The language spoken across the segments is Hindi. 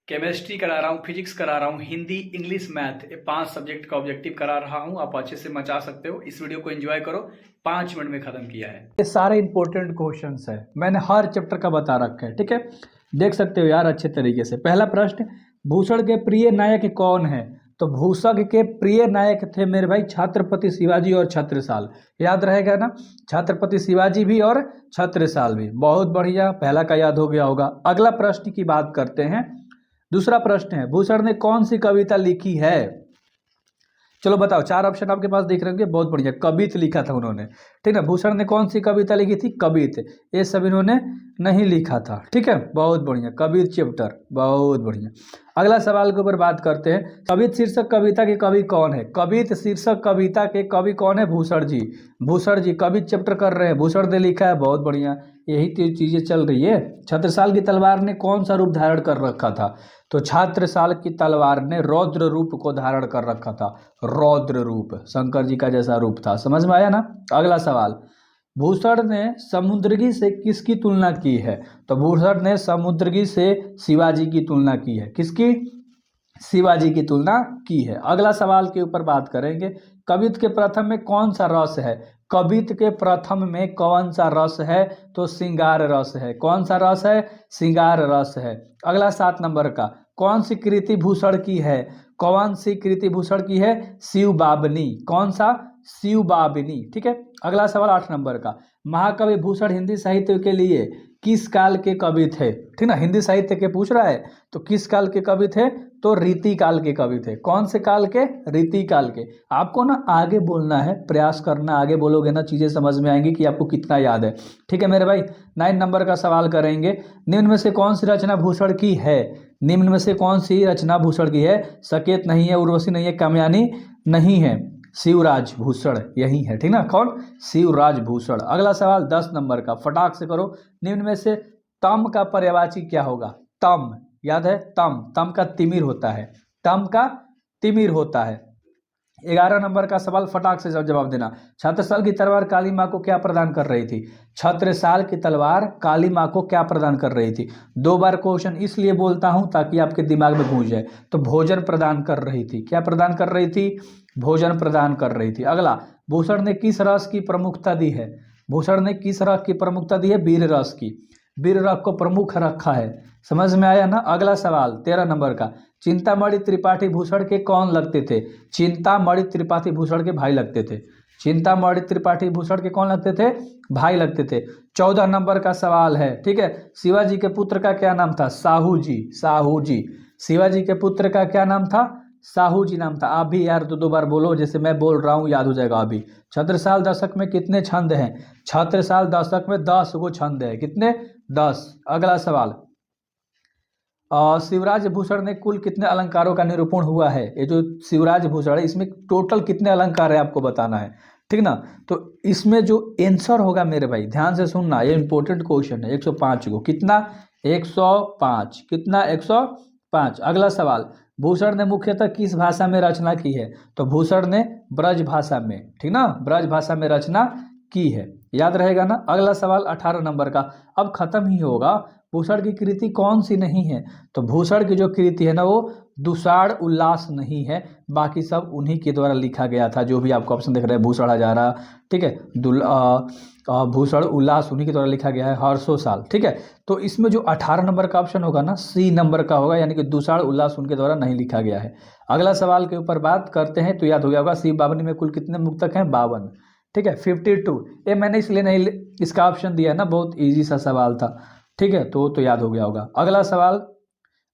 केमिस्ट्री करा रहा हूँ, फिजिक्स करा रहा हूँ, हिंदी, इंग्लिश, मैथ, ये 5 सब्जेक्ट का ऑब्जेक्टिव करा रहा हूँ। आप अच्छे से मचा सकते हो। इस वीडियो को एंजॉय करो। 5 मिनट में खत्म किया है। ये सारे इंपॉर्टेंट क्वेश्चंस है, मैंने हर चैप्टर का बता रखा है। ठीक है, देख सकते हो यार अच्छे तरीके से। पहला प्रश्न, भूषण के प्रिय नायक कौन है? तो भूषण के प्रिय नायक थे मेरे भाई छत्रपति शिवाजी और छत्रसाल। याद रहेगा ना, छत्रपति शिवाजी भी और छत्रसाल भी। बहुत बढ़िया, पहला का याद हो गया होगा। अगला प्रश्न की बात करते हैं। दूसरा प्रश्न है, भूषण ने कौन सी कविता लिखी है? चलो बताओ, 4 ऑप्शन आपके पास दिख रहे होंगे। बहुत बढ़िया, कवित लिखा था उन्होंने। ठीक है, भूषण ने कौन सी कविता लिखी थी? कवित। ये सब इन्होंने नहीं लिखा था। ठीक है, बहुत बढ़िया, कवित चैप्टर, बहुत बढ़िया। अगला सवाल के ऊपर बात करते हैं। कवित शीर्षक कविता के कवि कौन है? कवित शीर्षक कविता के कवि कौन है? भूषण जी। भूषण जी कवित चैप्टर कर रहे हैं, भूषण ने लिखा है। बहुत बढ़िया, यही चीजें चल रही है। छत्रसाल की तलवार ने कौन सा रूप धारण कर रखा था? तो छत्रसाल की तलवार ने रौद्र रूप को धारण कर रखा था। रौद्र रूप, शंकर जी का जैसा रूप था। समझ में आया ना? अगला सवाल, भूषण ने समुद्रगी से किसकी तुलना की है? तो भूषण ने समुद्रगी से शिवाजी की तुलना की है। किसकी? शिवाजी की तुलना की है। अगला सवाल के ऊपर बात करेंगे। कवित के प्रथम में कौन सा रस है? कवित के प्रथम में कौन सा रस है? तो श्रृंगार रस है। कौन सा रस है? श्रृंगार रस है। अगला 7 नंबर का, कौन सी कृति भूषण की है? कौन सी कृति भूषण की है? शिवबाबनी। कौन सा? शिवबाबनी। ठीक है, अगला सवाल 8 नंबर का, महाकवि भूषण हिंदी साहित्य के लिए किस काल के कवि थे? ठीक ना, हिंदी साहित्य के पूछ रहा है, तो किस काल के कवि थे? तो रीति काल के कवि थे। कौन से काल के? रीति काल के। आपको ना आगे बोलना है, प्रयास करना, आगे बोलोगे ना चीजें समझ में आएंगी कि आपको कितना याद है। ठीक है मेरे भाई, 9 नंबर का सवाल करेंगे। निम्न में से कौन सी रचना भूषण की है? निम्न में से कौन सी रचना भूषण की है? सकेत नहीं है, उर्वशी नहीं है, कामयानी नहीं है, शिवराज भूषण यही है। ठीक ना, कौन? शिवराज भूषण। अगला सवाल 10 नंबर का, फटाक से करो। निम्न में से तम का पर्यायवाची क्या होगा? तम, याद है? तम, तम का तिमिर होता है। तम का तिमिर होता है। 11 नंबर का सवाल, फटाक से जवाब देना। छत्रसाल की तलवार काली माँ को क्या प्रदान कर रही थी? छत्रसाल की तलवार काली माँ को क्या प्रदान कर रही थी? 2 बार क्वेश्चन इसलिए बोलता हूं ताकि आपके दिमाग में गूंज जाए। तो भोजन प्रदान कर रही थी। क्या प्रदान कर रही थी? भोजन प्रदान कर रही थी। अगला, भूषण ने किस रस की प्रमुखता दी है? भूषण ने किस रस की प्रमुखता दी है? वीर रस की। वीर रस को प्रमुख रखा है। समझ में आया ना? अगला सवाल 13 नंबर का, चिंतामणि त्रिपाठी भूषण के कौन लगते थे? चिंतामणि त्रिपाठी भूषण के भाई लगते थे। चिंतामणि त्रिपाठी भूषण के कौन लगते थे? भाई लगते थे। 14 नंबर का सवाल है। ठीक है, शिवाजी के पुत्र का क्या नाम था? साहू जी। साहू जी, शिवाजी के पुत्र का क्या नाम था? साहू जी नाम था। आप भी यार 2 बार बोलो, जैसे मैं बोल रहा हूँ याद हो जाएगा अभी। छत्रसाल दशक में कितने छंद हैं? छत्रसाल दशक में 10 गो छंद है। कितने? 10। अगला सवाल, शिवराज भूषण ने कुल कितने अलंकारों का निरूपण हुआ है? ये जो शिवराज भूषण है, इसमें टोटल कितने अलंकार है आपको बताना है। ठीक ना, तो इसमें जो आंसर होगा मेरे भाई, ध्यान से सुनना, ये इंपॉर्टेंट क्वेश्चन है। 105 को कितना? 105। कितना? 105। अगला सवाल, भूषण ने मुख्यतः किस भाषा में रचना की है? तो भूषण ने ब्रज भाषा में, ठीक ना, ब्रज भाषा में रचना की है। याद रहेगा ना? अगला सवाल 18 नंबर का, अब खत्म ही होगा। भूषण की कृति कौन सी नहीं है? तो भूषण की जो कृति है ना, वो दुसाड़ उल्लास नहीं है। बाकी सब उन्हीं के द्वारा लिखा गया था। जो भी आपको ऑप्शन दिख रहा है, भूषण हजारा, ठीक है, भूषण उल्लास उन्हीं के द्वारा लिखा गया है। हर्षो साल। ठीक है, तो इसमें जो 18 नंबर का ऑप्शन होगा ना, सी नंबर का होगा, यानी कि दुसाड़ उल्लास उनके द्वारा नहीं लिखा गया है। अगला सवाल के ऊपर बात करते हैं, तो याद हो गया होगा, शिव बावनी में कुल कितने मुक्तक हैं? 52। ठीक है, 52। ये मैंने इसलिए नहीं इसका ऑप्शन दिया है ना, बहुत ईजी सा सवाल था। ठीक है, तो याद हो गया होगा। अगला सवाल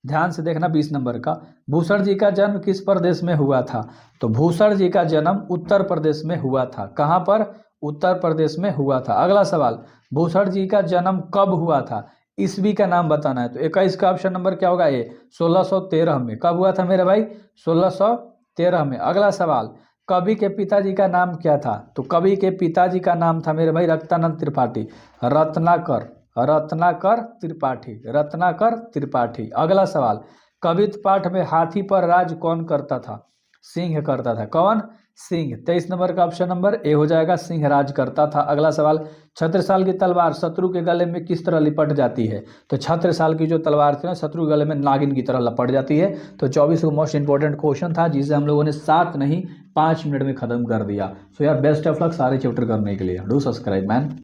ध्यान से देखना, 20 नंबर का, भूषण जी का जन्म किस प्रदेश में हुआ था? तो भूषण जी का जन्म उत्तर प्रदेश में हुआ था। कहां पर? उत्तर प्रदेश में हुआ था। अगला सवाल, भूषण जी का जन्म कब हुआ था? ईस्वी का नाम बताना है। तो 21 का ऑप्शन नंबर क्या होगा? ये 1613 में। कब हुआ था मेरे भाई? 1613 में। अगला सवाल, कवि के पिताजी का नाम क्या था? तो कवि के पिताजी का नाम था मेरे भाई रत्नानंद त्रिपाठी। रत्नाकर, रत्नाकर त्रिपाठी, रत्नाकर त्रिपाठी। अगला सवाल, कवित पाठ में हाथी पर राज कौन करता था? सिंह करता था। कौन? सिंह। 23 नंबर का ऑप्शन नंबर ए हो जाएगा, सिंह राज करता था। अगला सवाल, छत्रसाल की तलवार शत्रु के गले में किस तरह लिपट जाती है? तो छत्रसाल की जो तलवार थी ना, शत्रु के गले में नागिन की तरह लपट जाती है। तो 24 को मोस्ट इंपॉर्टेंट क्वेश्चन था, जिसे हम लोगों ने 7 नहीं 5 मिनट में खत्म कर दिया। सो यार बेस्ट ऑफ लक सारे चैप्टर करने के लिए। Do subscribe man.